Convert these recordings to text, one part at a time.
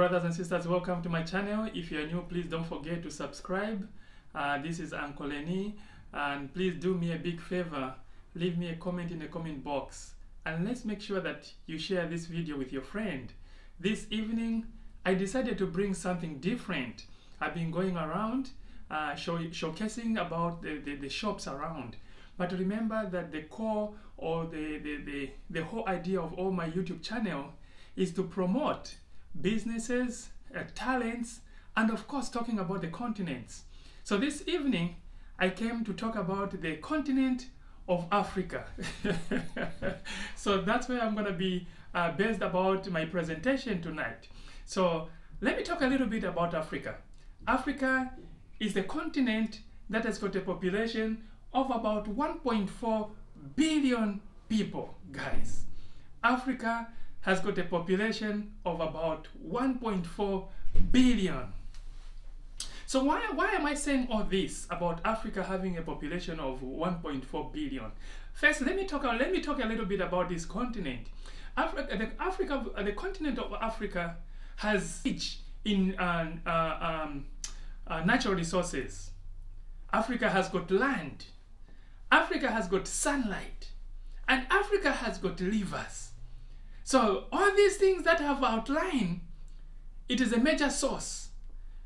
brothers and sisters, welcome to my channel. If you are new, please don't forget to subscribe. This is Uncle Lenny, and please do me a big favor, leave me a comment in the comment box, and let's make sure that you share this video with your friend. This evening I decided to bring something different. I've been going around showcasing about the shops around, but remember that the core or the whole idea of all my YouTube channel is to promote businesses, talents, and of course talking about the continents. So this evening I came to talk about the continent of Africa. So that's where I'm going to be based about my presentation tonight. So let me talk a little bit about Africa. Africa is the continent that has got a population of about 1.4 billion people, guys. Africa has got a population of about 1.4 billion. So why am I saying all this about Africa having a population of 1.4 billion? First, let me talk a little bit about this continent. The continent of Africa has rich in natural resources. Africa has got land. Africa has got sunlight, and Africa has got rivers. So all these things that I have outlined, it is a major source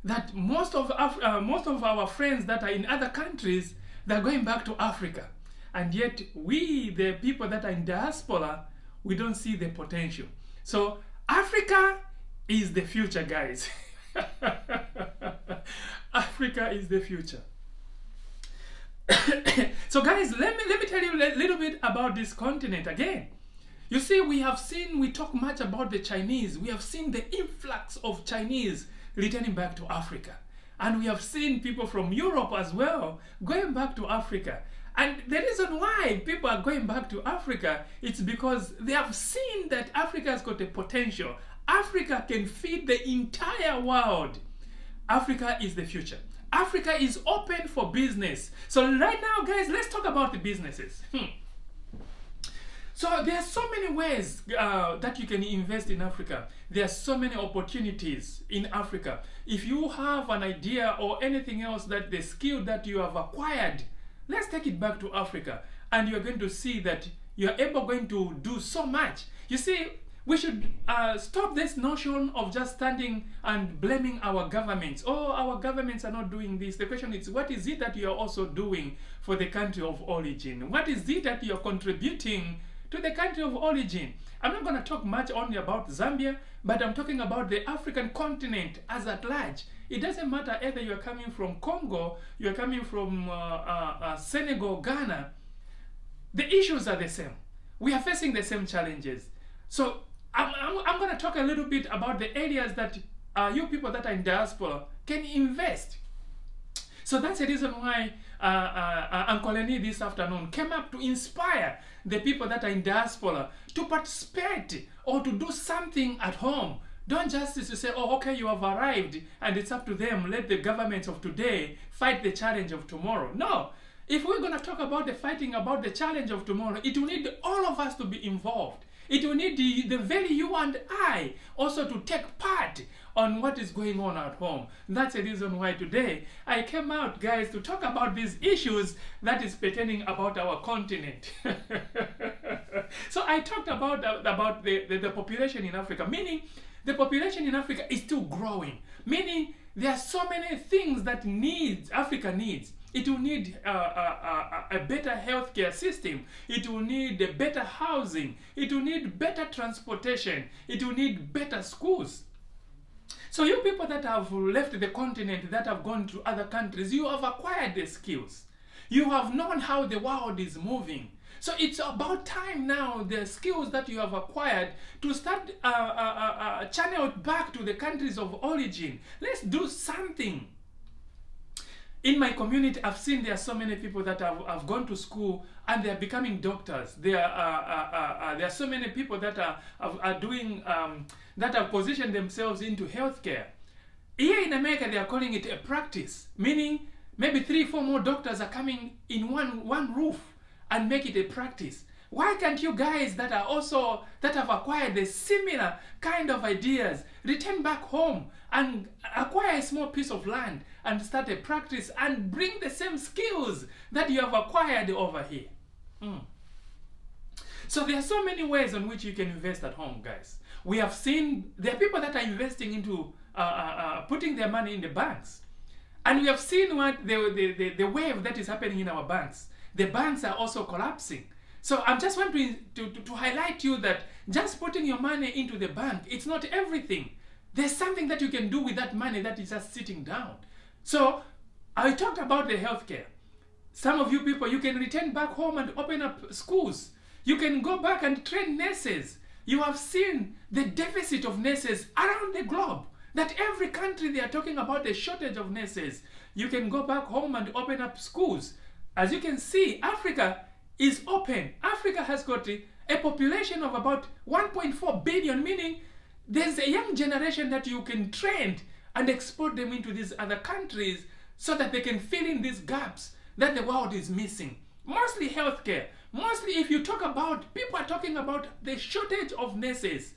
that most of our friends that are in other countries, they're going back to Africa. And yet we, the people that are in diaspora, we don't see the potential. So Africa is the future, guys. Africa is the future. So guys, let me tell you a little bit about this continent again. You see, we talk much about the Chinese. We have seen the influx of Chinese returning back to Africa. And we have seen people from Europe as well going back to Africa. And the reason why people are going back to Africa, it's because they have seen that Africa has got a potential. Africa can feed the entire world. Africa is the future. Africa is open for business. So right now, guys, let's talk about the businesses. So there are so many ways that you can invest in Africa. There are so many opportunities in Africa. If you have an idea or anything else, that the skill that you have acquired, let's take it back to Africa, and you're going to see that you're going to do so much. You see, we should stop this notion of just standing and blaming our governments. Oh, our governments are not doing this. The question is, what is it that you are also doing for the country of origin? What is it that you are contributing to the country of origin? I'm not going to talk much only about Zambia, but I'm talking about the African continent as at large. It doesn't matter either you're coming from Congo, you're coming from Senegal, Ghana. The issues are the same. We are facing the same challenges. So I'm going to talk a little bit about the areas that you people that are in diaspora can invest. So that's the reason why Uncle Lenny this afternoon came up to inspire the people that are in diaspora to participate or to do something at home. Don't just to say, oh, okay, you have arrived and it's up to them. Let the governments of today fight the challenge of tomorrow. No. If we're going to talk about the fighting about the challenge of tomorrow, it will need all of us to be involved. It will need the very you and I also to take part on what is going on at home. That's the reason why today I came out, guys, to talk about these issues that is pertaining about our continent. So I talked about the population in Africa, meaning the population in Africa is still growing, meaning there are so many things that Africa needs. It will need a better healthcare system. It will need better housing. It will need better transportation. It will need better schools. So you people that have left the continent, that have gone to other countries, you have acquired the skills. You have known how the world is moving. So it's about time now, the skills that you have acquired, to start channeled back to the countries of origin. Let's do something. In my community, I've seen there are so many people that have gone to school and they are becoming doctors. There are so many people that are doing that have positioned themselves into healthcare. Here in America, they are calling it a practice, meaning maybe 3 or 4 more doctors are coming in one roof and make it a practice. Why can't you guys that have acquired the similar kind of ideas return back home and acquire a small piece of land and start a practice and bring the same skills that you have acquired over here? So there are so many ways on which you can invest at home, guys. We have seen there are people that are investing into putting their money in the banks. And we have seen what the wave that is happening in our banks. The banks are also collapsing. So I'm just wanting to highlight to you that just putting your money into the bank, it's not everything. There's something that you can do with that money that is just sitting down. So I talked about the healthcare. Some of you people, you can return back home and open up schools. You can go back and train nurses. You have seen the deficit of nurses around the globe. That every country they are talking about the shortage of nurses. You can go back home and open up schools. As you can see, Africa is open. Africa has got a population of about 1.4 billion, meaning there's a young generation that you can train and export them into these other countries so that they can fill in these gaps that the world is missing. Mostly healthcare. Mostly if you talk about, people are talking about the shortage of nurses.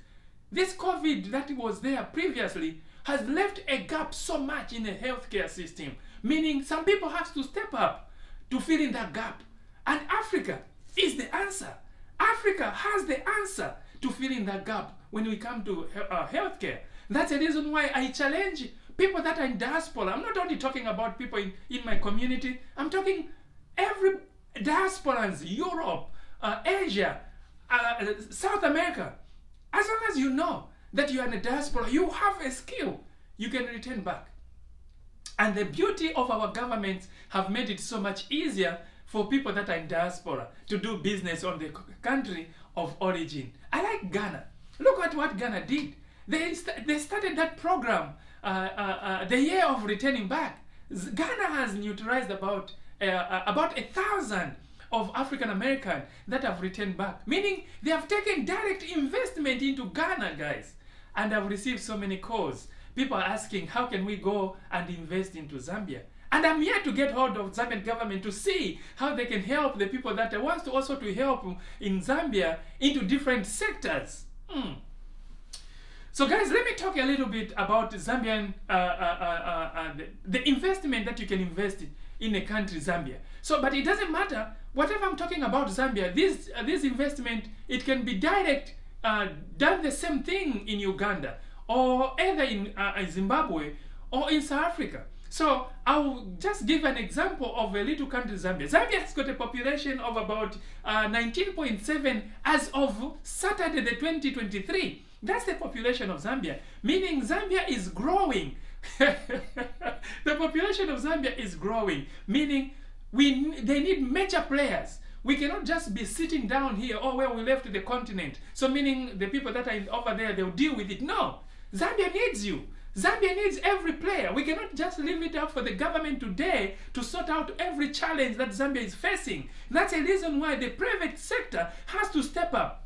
This COVID that was there previously has left a gap so much in the healthcare system, meaning some people have to step up to fill in that gap. And Africa is the answer. Africa has the answer to fill in that gap when we come to healthcare. That's the reason why I challenge people that are in diaspora. I'm not only talking about people in my community. I'm talking every diasporans, Europe, Asia, South America. As long as you know that you are in a diaspora, you have a skill, you can return back. And the beauty of our governments have made it so much easier for people that are in diaspora to do business on the country of origin. I like Ghana. Look at what Ghana did. They started that program, the year of returning back. Ghana has neutralized about 1,000 of African American that have returned back, meaning they have taken direct investment into Ghana, guys. And I've received so many calls. People are asking, how can we go and invest into Zambia? And I'm here to get hold of Zambian government to see how they can help the people that want to also to help in Zambia into different sectors. So guys, let me talk a little bit about Zambian, the investment that you can invest in a country, Zambia. So, but it doesn't matter, whatever I'm talking about Zambia, this investment, it can be direct, done the same thing in Uganda, or either in Zimbabwe, or in South Africa. So, I'll just give an example of a little country, Zambia. Zambia has got a population of about 19.7 as of Saturday the 2023. That's the population of Zambia, meaning Zambia is growing. The population of Zambia is growing, meaning they need major players. We cannot just be sitting down here, oh, well, we left the continent. So meaning the people that are over there, they'll deal with it. No, Zambia needs you. Zambia needs every player. We cannot just leave it up for the government today to sort out every challenge that Zambia is facing. That's a reason why the private sector has to step up.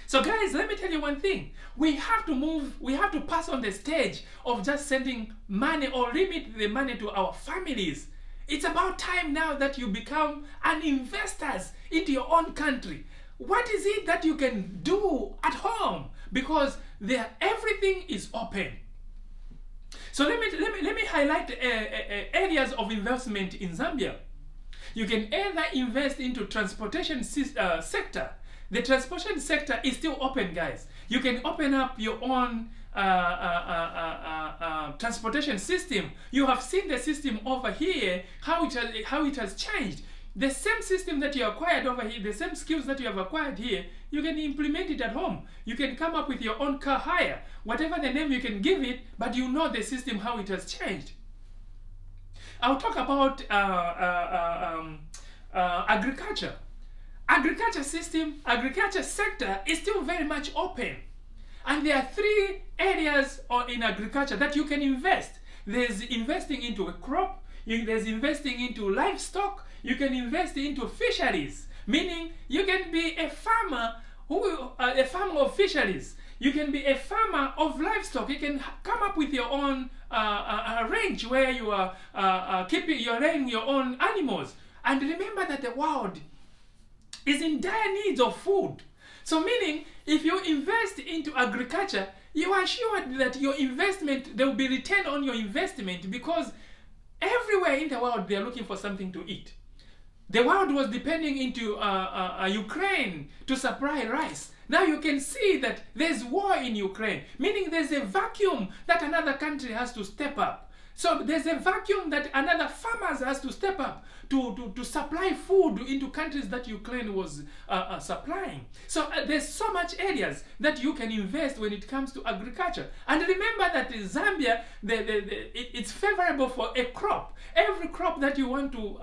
So guys, let me tell you one thing. We have to move, we have to pass on the stage of just sending money or limit the money to our families. It's about time now that you become an investors into your own country. What is it that you can do at home? Because everything is open. So let me highlight areas of investment in Zambia. You can either invest into transportation sector. The transportation sector is still open, guys. You can open up your own transportation system. You have seen the system over here, how it has changed. The same system that you acquired over here, the same skills that you have acquired here, you can implement it at home. You can come up with your own car hire, whatever the name you can give it, but you know the system, how it has changed. I'll talk about agriculture. Agriculture sector is still very much open. And there are three areas in agriculture that you can invest. There's investing into a crop, there's investing into livestock, you can invest into fisheries, meaning you can be a farmer a farmer of fisheries. You can be a farmer of livestock. You can come up with your own range where you are keeping your own animals. And remember that the world is in dire needs of food. So meaning, if you invest into agriculture, you are assured that your investment, there will be return on your investment, because everywhere in the world they are looking for something to eat. The world was depending into Ukraine to supply rice. Now you can see that there's war in Ukraine, meaning there's a vacuum that another country has to step up. So there's a vacuum that another farmers has to step up to supply food into countries that Ukraine was supplying. So there's so much areas that you can invest when it comes to agriculture. And remember that in Zambia, it's favorable for a crop. Every crop that you want to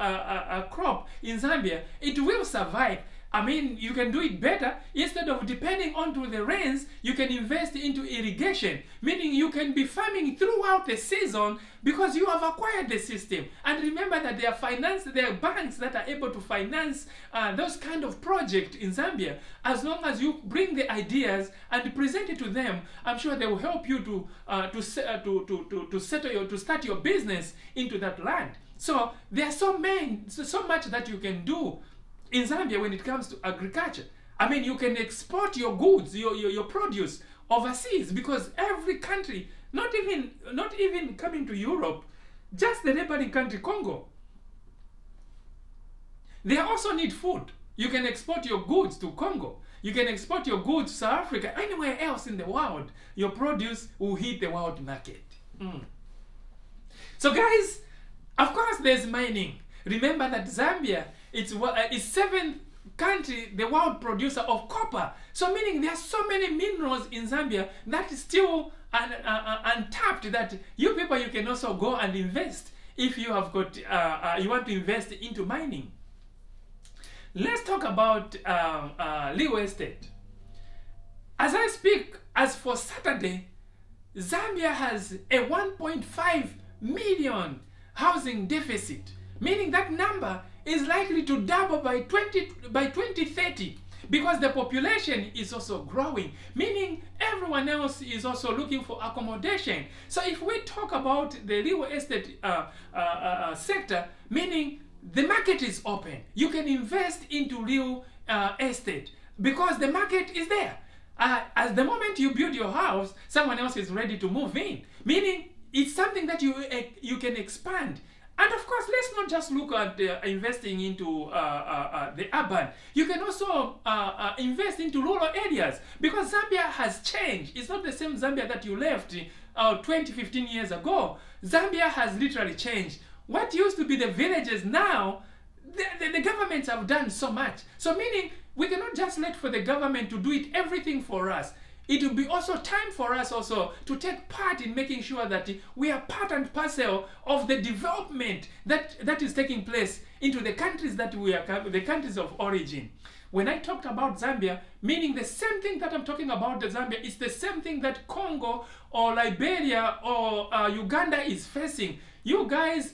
crop in Zambia, it will survive. I mean, you can do it better. Instead of depending onto the rains, you can invest into irrigation, meaning you can be farming throughout the season because you have acquired the system. And remember that there are banks that are able to finance those kind of projects in Zambia. As long as you bring the ideas and present it to them, I'm sure they will help you to start your business into that land. So there's so much that you can do in Zambia when it comes to agriculture. I mean, you can export your goods, your produce overseas, because every country, not even coming to Europe, just the neighboring country Congo, they also need food. You can export your goods to Congo. You can export your goods to South Africa. Anywhere else in the world, your produce will hit the world market. So guys, of course there's mining. Remember that Zambia, it's 7th country, the world producer of copper. So meaning there are so many minerals in Zambia that is still untapped, that you people, you can also go and invest if you have got, you want to invest into mining. Let's talk about real estate. As I speak, as for Saturday, Zambia has a 1.5 million housing deficit, meaning that number is likely to double by 2030, because the population is also growing, meaning everyone else is also looking for accommodation. So if we talk about the real estate sector, meaning the market is open, you can invest into real estate because the market is there. As the moment you build your house, someone else is ready to move in, meaning it's something that you can expand. And of course, let's not just look at investing into the urban. You can also invest into rural areas, because Zambia has changed. It's not the same Zambia that you left 15 years ago. Zambia has literally changed. What used to be the villages now, the governments have done so much. So meaning, we cannot just let for the government to do everything for us. It will be also time for us also to take part in making sure that we are part and parcel of the development that is taking place into the countries that we are, the countries of origin. When I talked about Zambia, meaning the same thing that I'm talking about the Zambia is the same thing that Congo or Liberia or Uganda is facing. You guys,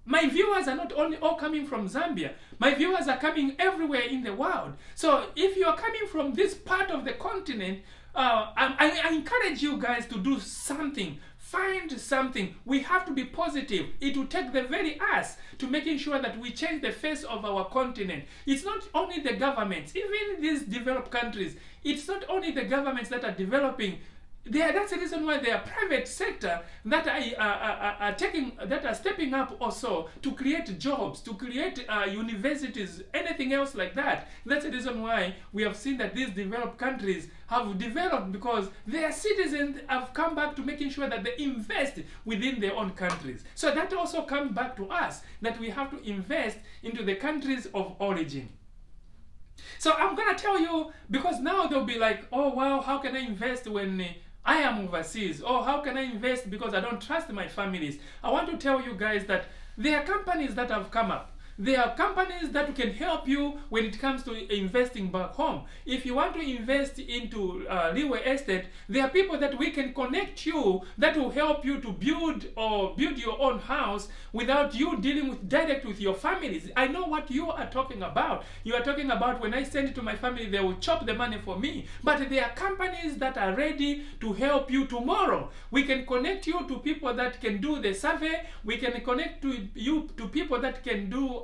my viewers are not only all coming from Zambia. My viewers are coming everywhere in the world. So if you are coming from this part of the continent, I encourage you guys to do something. Find something. We have to be positive. It will take the very us to making sure that we change the face of our continent. It's not only the governments, even these developed countries, it's not only the governments that are developing. That's the reason why there are private sector that are stepping up also to create jobs, to create universities, anything else like that. That's the reason why we have seen that these developed countries have developed, because their citizens have come back to making sure that they invest within their own countries. So that also comes back to us, that we have to invest into the countries of origin. So I'm gonna tell you, because now they'll be like, oh wow, how can I invest when I am overseas? Or how can I invest because I don't trust my families? I want to tell you guys that there are companies that have come up. There are companies that can help you when it comes to investing back home. If you want to invest into real estate, there are people that we can connect you that will help you to build your own house without you dealing direct with your families. I know what you are talking about. You are talking about when I send it to my family, they will chop the money for me. But there are companies that are ready to help you tomorrow. We can connect you to people that can do the survey. We can connect you to people that can do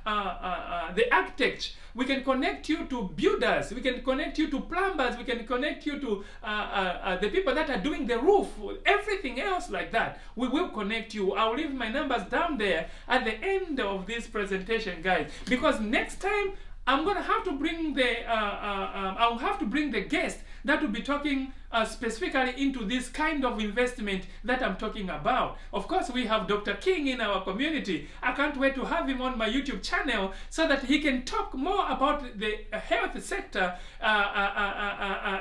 the architects. We can connect you to builders. We can connect you to plumbers. We can connect you to the people that are doing the roof. Everything else like that. We will connect you. I'll leave my numbers down there at the end of this presentation, guys. Because next time I'm gonna have to bring the I'll have to bring the guest that will be talking specifically into this kind of investment that I'm talking about. Of course, we have Dr. King in our community. I can't wait to have him on my YouTube channel so that he can talk more about the health sector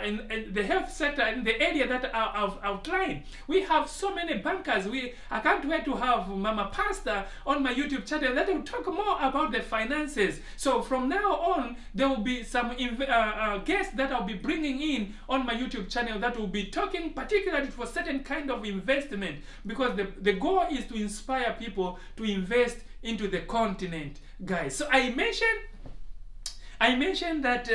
in the health sector in the area that I've outlined. We have so many bankers. I can't wait to have Mama Pastor on my YouTube channel that will talk more about the finances. So from now on, there will be some guests that I'll be bringing in on my YouTube channel that will be talking particularly for certain kind of investment, because the goal is to inspire people to invest into the continent, guys. So I mentioned that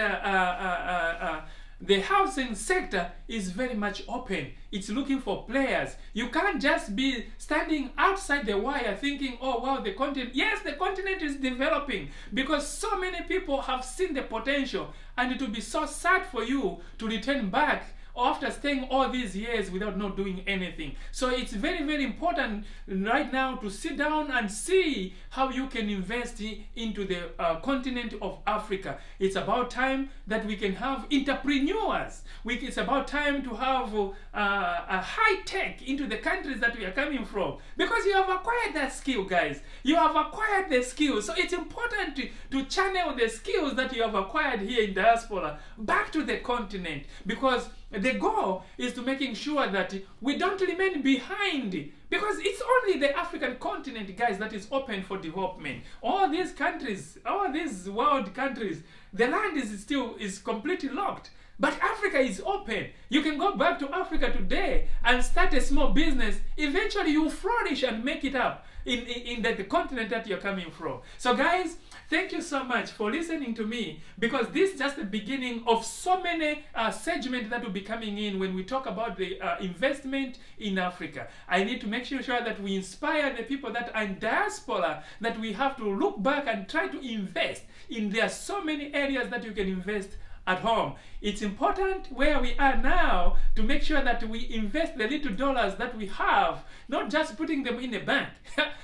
the housing sector is very much open. It's looking for players. You can't just be standing outside the wire thinking, oh wow, the continent. Yes, the continent is developing because so many people have seen the potential, and it will be so sad for you to return back after staying all these years without not doing anything. So it's very, very important right now to sit down and see how you can invest into the continent of Africa. It's about time that we can have entrepreneurs. It's about time to have a high tech into the countries that we are coming from, because you have acquired that skill, guys. You have acquired the skills. So it's important to channel the skills that you have acquired here in diaspora back to the continent, because the goal is to making sure that we don't remain behind, because it's only the African continent, guys, that is open for development. All these countries, all these world countries, the land is completely locked. But Africa is open. You can go back to Africa today and start a small business. Eventually you flourish and make it up in the continent that you're coming from. So guys, thank you so much for listening to me, because this is just the beginning of so many segments that will be coming in when we talk about the investment in Africa. I need to make sure that we inspire the people that are in diaspora, that we have to look back and try to invest in. There are so many areas that you can invest at home. It's important where we are now to make sure that we invest the little dollars that we have, not just putting them in a bank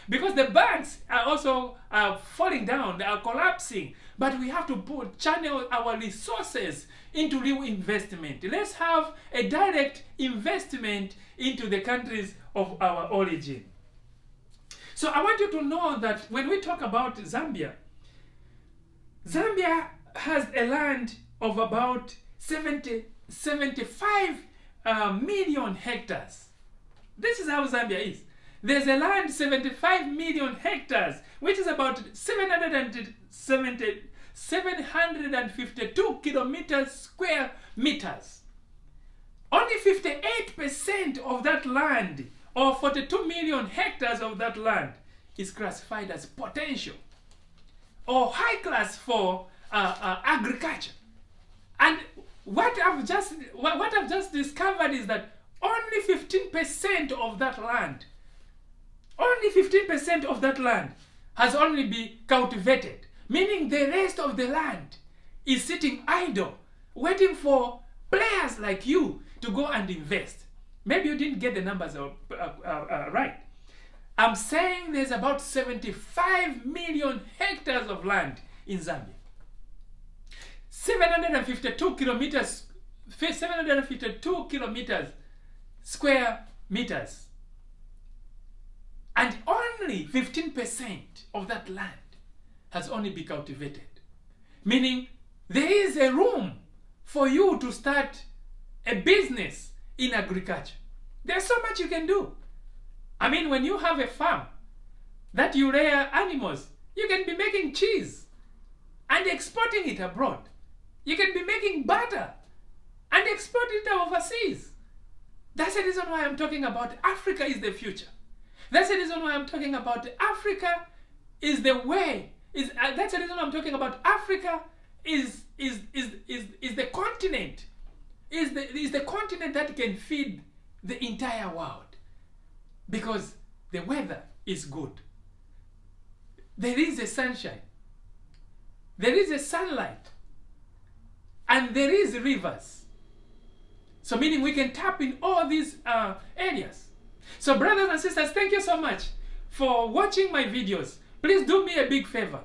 because the banks are also falling down, they are collapsing. But we have to channel our resources into real investment. Let's have a direct investment into the countries of our origin. So I want you to know that when we talk about Zambia, Zambia has a land of about 75 million hectares. This is how Zambia is. There's a land 75 million hectares, which is about 752 kilometers square meters. Only 58% of that land, or 42 million hectares of that land, is classified as potential or high class for agriculture. And what I've just discovered is that only 15% of that land, only 15% of that land has only been cultivated, meaning the rest of the land is sitting idle, waiting for players like you to go and invest. Maybe you didn't get the numbers right. I'm saying there's about 75 million hectares of land in Zambia. 752 kilometers square meters, and only 15% of that land has only been cultivated, meaning there is a room for you to start a business in agriculture. There's so much you can do. I mean, when you have a farm that you rear animals, you can be making cheese and exporting it abroad. You can be making butter and export it overseas. That's the reason why I'm talking about Africa is the future. That's the reason why I'm talking about Africa is the way. That's the reason I'm talking about Africa is the continent. Is the continent that can feed the entire world, because the weather is good. there is a sunshine, there is a sunlight, and there is rivers. So meaning we can tap in all these areas. So brothers and sisters, thank you so much for watching my videos. Please do me a big favor.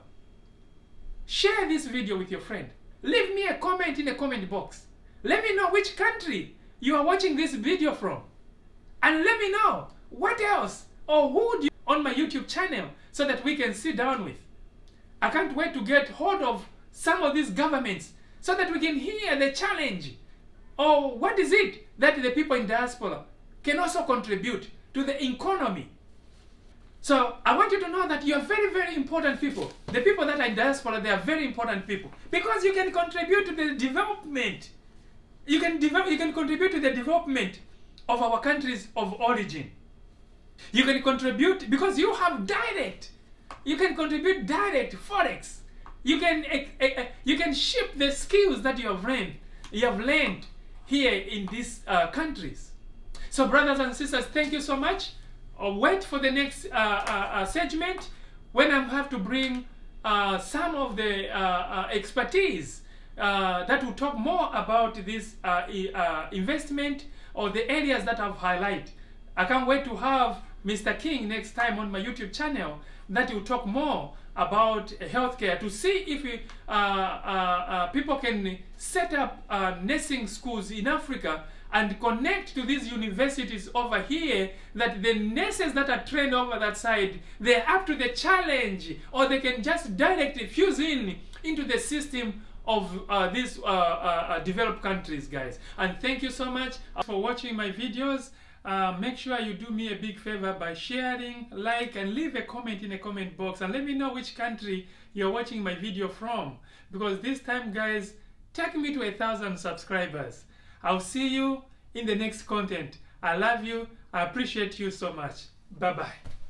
Share this video with your friend. Leave me a comment in the comment box. Let me know which country you are watching this video from. And let me know what else or who do you on my YouTube channel so that we can sit down with. I can't wait to get hold of some of these governments so that we can hear the challenge or what is it that the people in diaspora can also contribute to the economy. So I want you to know that you are very, very important people. The people that are in diaspora, they are very important people because you can contribute to the development. You can contribute to the development of our countries of origin. You can contribute because you have direct. You can contribute direct forex. You can ship the skills that you have learned here in these countries. So brothers and sisters, thank you so much. Wait for the next segment when I have to bring some of the expertise that will talk more about this investment or the areas that I've highlighted. I can't wait to have Mr. King next time on my YouTube channel that will talk more about healthcare to see if people can set up nursing schools in Africa and connect to these universities over here, that the nurses that are trained over that side, they're up to the challenge, or they can just directly fuse into the system of these developed countries, guys. And thank you so much for watching my videos. Make sure you do me a big favor by sharing, like, and leave a comment in the comment box, and let me know which country you're watching my video from, because this time, guys, take me to 1,000 subscribers. I'll see you in the next content. I love you. I appreciate you so much. Bye-bye.